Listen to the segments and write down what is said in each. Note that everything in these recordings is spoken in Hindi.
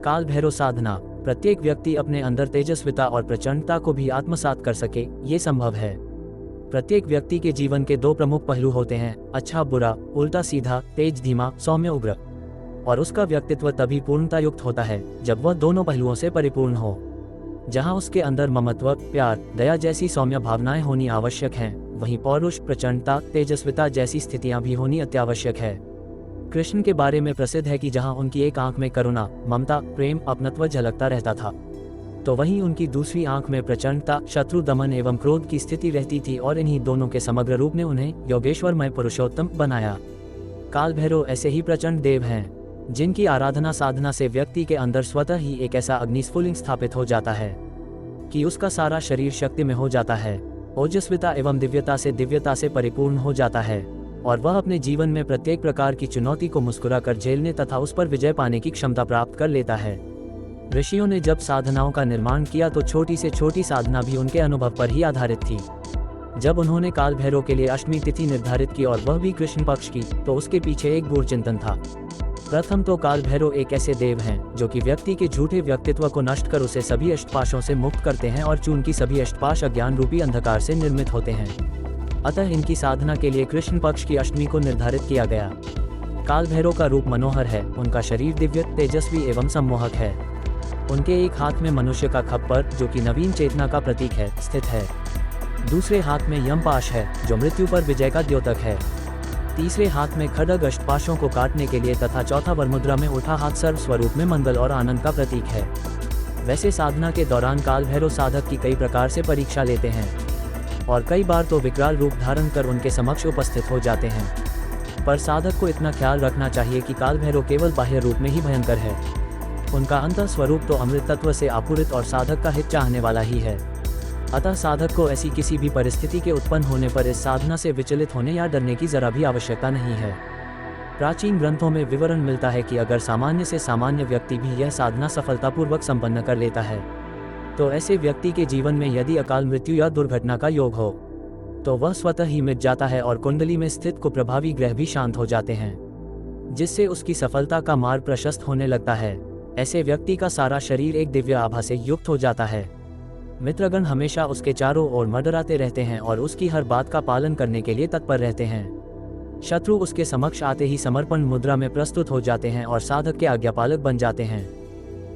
काल भैरव साधना। प्रत्येक व्यक्ति अपने अंदर तेजस्विता और प्रचंडता को भी आत्मसात कर सके, ये संभव है। प्रत्येक व्यक्ति के जीवन के दो प्रमुख पहलू होते हैं, अच्छा बुरा, उल्टा सीधा, तेज धीमा, सौम्य उग्र। और उसका व्यक्तित्व तभी पूर्णता युक्त होता है जब वह दोनों पहलुओं से परिपूर्ण हो। जहाँ उसके अंदर ममत्व, प्यार, दया जैसी सौम्य भावनाएं होनी आवश्यक हैं, वहीं पौरुष, प्रचंडता, तेजस्विता जैसी स्थितियां भी होनी अत्यावश्यक है। कृष्ण के बारे में प्रसिद्ध है कि जहां उनकी एक आंख में करुणा, ममता, प्रेम, अपनत्व झलकता रहता था, तो वहीं उनकी दूसरी आंख में प्रचंडता, शत्रु दमन एवं क्रोध की स्थिति रहती थी, और इन्हीं दोनों के समग्र रूप ने उन्हें योगेश्वरमय पुरुषोत्तम बनाया। काल भैरव ऐसे ही प्रचंड देव हैं जिनकी आराधना साधना से व्यक्ति के अंदर स्वतः ही एक ऐसा अग्निस्फुलिंग स्थापित हो जाता है कि उसका सारा शरीर शक्ति में हो जाता है, ओजस्विता एवं दिव्यता से परिपूर्ण हो जाता है, और वह अपने जीवन में प्रत्येक प्रकार की चुनौती को मुस्कुराकर झेलने तथा उस पर विजय पाने की क्षमता प्राप्त कर लेता है। ऋषियों ने जब साधनाओं का निर्माण किया तो छोटी से छोटी साधना भी उनके अनुभव पर ही आधारित थी। जब उन्होंने काल भैरव के लिए अष्टमी तिथि निर्धारित की और वह भी कृष्ण पक्ष की, तो उसके पीछे एक गूढ़ चिंतन था। प्रथम तो काल भैरव एक ऐसे देव हैं जो कि व्यक्ति के झूठे व्यक्तित्व को नष्ट कर उसे सभी अष्टपाशों से मुक्त करते हैं, और चून की सभी अष्टपाश अज्ञान रूपी अंधकार से निर्मित होते हैं। अतः इनकी साधना के लिए कृष्ण पक्ष की अष्टमी को निर्धारित किया गया। काल भैरव का रूप मनोहर है, उनका शरीर दिव्य, तेजस्वी एवं सम्मोहक है। उनके एक हाथ में मनुष्य का खप्पर, जो कि नवीन चेतना का प्रतीक है, स्थित है। दूसरे हाथ में यमपाश है, जो मृत्यु पर विजय का द्योतक है। तीसरे हाथ में खड्ग अष्टपाशों को काटने के लिए, तथा चौथा वरमुद्रा में उठा हाथ सर्व स्वरूप में मंगल और आनंद का प्रतीक है। वैसे साधना के दौरान काल भैरव साधक की कई प्रकार से परीक्षा लेते हैं, और कई बार तो विकराल रूप धारण कर उनके समक्ष उपस्थित हो जाते हैं। पर साधक को इतना ख्याल रखना चाहिए कि काल भैरव केवल बाह्य रूप में ही भयंकर है, उनका अंतर स्वरूप तो अमृत तत्व से आपूरित और साधक का हित चाहने वाला ही है। अतः साधक को ऐसी किसी भी परिस्थिति के उत्पन्न होने पर इस साधना से विचलित होने या डरने की जरा भी आवश्यकता नहीं है। प्राचीन ग्रंथों में विवरण मिलता है कि अगर सामान्य से सामान्य व्यक्ति भी यह साधना सफलतापूर्वक संपन्न कर लेता है, तो ऐसे व्यक्ति के जीवन में यदि अकाल मृत्यु या दुर्घटना का योग हो, तो वह स्वतः ही मिट जाता है और कुंडली में स्थित कुप्रभावी ग्रह भी शांत हो जाते हैं, जिससे उसकी सफलता का मार्ग प्रशस्त होने लगता है। ऐसे व्यक्ति का सारा शरीर एक दिव्य आभा से युक्त हो जाता है। मित्रगण हमेशा उसके चारों ओर मंडराते रहते हैं और उसकी हर बात का पालन करने के लिए तत्पर रहते हैं। शत्रु उसके समक्ष आते ही समर्पण मुद्रा में प्रस्तुत हो जाते हैं और साधक के आज्ञापालक बन जाते हैं।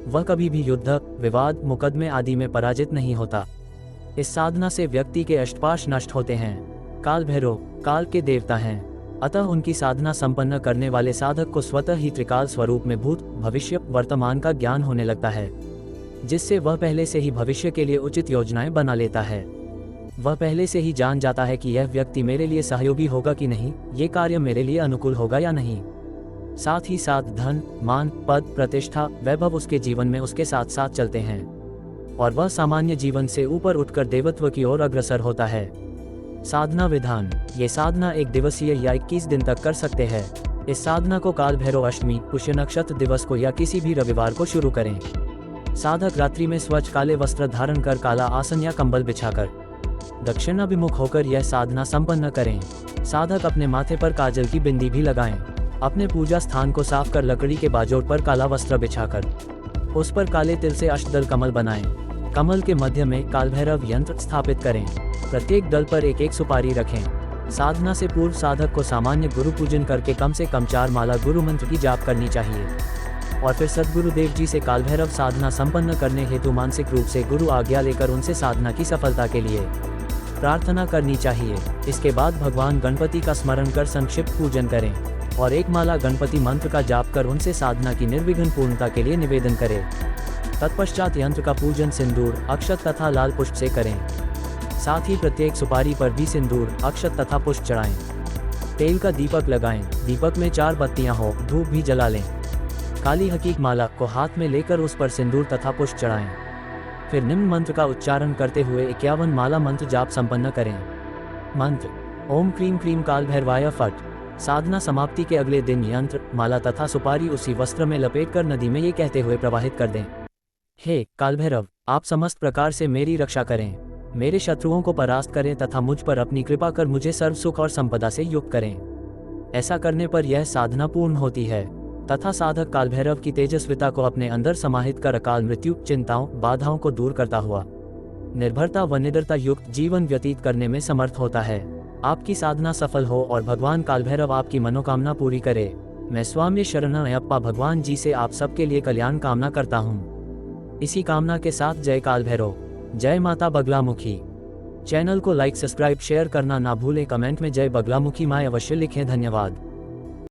वह कभी भी युद्ध, विवाद, मुकदमे आदि में पराजित नहीं होता। इस साधना से व्यक्ति के अष्टपाश नष्ट होते हैं। काल भैरव काल के देवता हैं, अतः उनकी साधना संपन्न करने वाले साधक को स्वतः ही त्रिकाल स्वरूप में भूत, भविष्य, वर्तमान का ज्ञान होने लगता है, जिससे वह पहले से ही भविष्य के लिए उचित योजनाएं बना लेता है। वह पहले से ही जान जाता है कि यह व्यक्ति मेरे लिए सहयोगी होगा कि नहीं, ये कार्य मेरे लिए अनुकूल होगा या नहीं। साथ ही साथ धन, मान, पद, प्रतिष्ठा, वैभव उसके जीवन में उसके साथ साथ चलते हैं, और वह सामान्य जीवन से ऊपर उठकर देवत्व की ओर अग्रसर होता है। साधना विधान। ये साधना 1 दिवसीय या 21 दिन तक कर सकते हैं। इस साधना को काल भैरव अष्टमी, पुष्य नक्षत्र दिवस को या किसी भी रविवार को शुरू करें। साधक रात्रि में स्वच्छ काले वस्त्र धारण कर काला आसन या कंबल बिछाकर दक्षिणाभिमुख होकर यह साधना संपन्न करें। साधक अपने माथे पर काजल की बिंदी भी लगाएं। अपने पूजा स्थान को साफ कर लकड़ी के बाजोट पर काला वस्त्र बिछाकर उस पर काले तिल से अष्टदल कमल बनाएं। कमल के मध्य में काल भैरव यंत्र स्थापित करें। प्रत्येक दल पर एक एक सुपारी रखें। साधना से पूर्व साधक को सामान्य गुरु पूजन करके कम से कम 4 माला गुरु मंत्र की जाप करनी चाहिए, और फिर सद्गुरुदेव जी से काल भैरव साधना संपन्न करने हेतु मानसिक रूप से गुरु आज्ञा लेकर उनसे साधना की सफलता के लिए प्रार्थना करनी चाहिए। इसके बाद भगवान गणपति का स्मरण कर संक्षिप्त पूजन करें, और 1 माला गणपति मंत्र का जाप कर उनसे साधना की निर्विघ्न पूर्णता के लिए निवेदन करें। तत्पश्चात यंत्र का पूजन सिंदूर, अक्षत तथा लाल पुष्प से करें। साथ ही प्रत्येक सुपारी पर भी सिंदूर, अक्षत तथा पुष्प चढ़ाएं। तेल का दीपक लगाएं। दीपक में 4 बत्तियां हो, धूप भी जला लें। काली हकीक माला को हाथ में लेकर उस पर सिंदूर तथा पुष्प चढ़ाएं। फिर निम्न मंत्र का उच्चारण करते हुए 51 माला मंत्र जाप संपन्न करें। मंत्र: ओम क्रीम क्रीम काल भैरवाय फट। साधना समाप्ति के अगले दिन यंत्र, माला तथा सुपारी उसी वस्त्र में लपेटकर नदी में ये कहते हुए प्रवाहित कर दें: हे काल भैरव, आप समस्त प्रकार से मेरी रक्षा करें, मेरे शत्रुओं को परास्त करें तथा मुझ पर अपनी कृपा कर मुझे सर्व सुख और संपदा से युक्त करें। ऐसा करने पर यह साधना पूर्ण होती है। तथा साधक कालभैरव की तेजस्विता को अपने अंदर समाहित कर अकाल मृत्यु, चिंताओं, बाधाओं को दूर करता हुआ निर्भरता व निडरता युक्त जीवन व्यतीत करने में समर्थ होता है। आपकी साधना सफल हो और भगवान कालभैरव आपकी मनोकामना पूरी करे। मैं स्वामी शरणयप्पा भगवान जी से आप सबके लिए कल्याण कामना करता हूँ। इसी कामना के साथ जय कालभैरव, जय माता बगलामुखी। चैनल को लाइक, सब्सक्राइब, शेयर करना ना भूलें। कमेंट में जय बगलामुखी माँ अवश्य लिखें। धन्यवाद।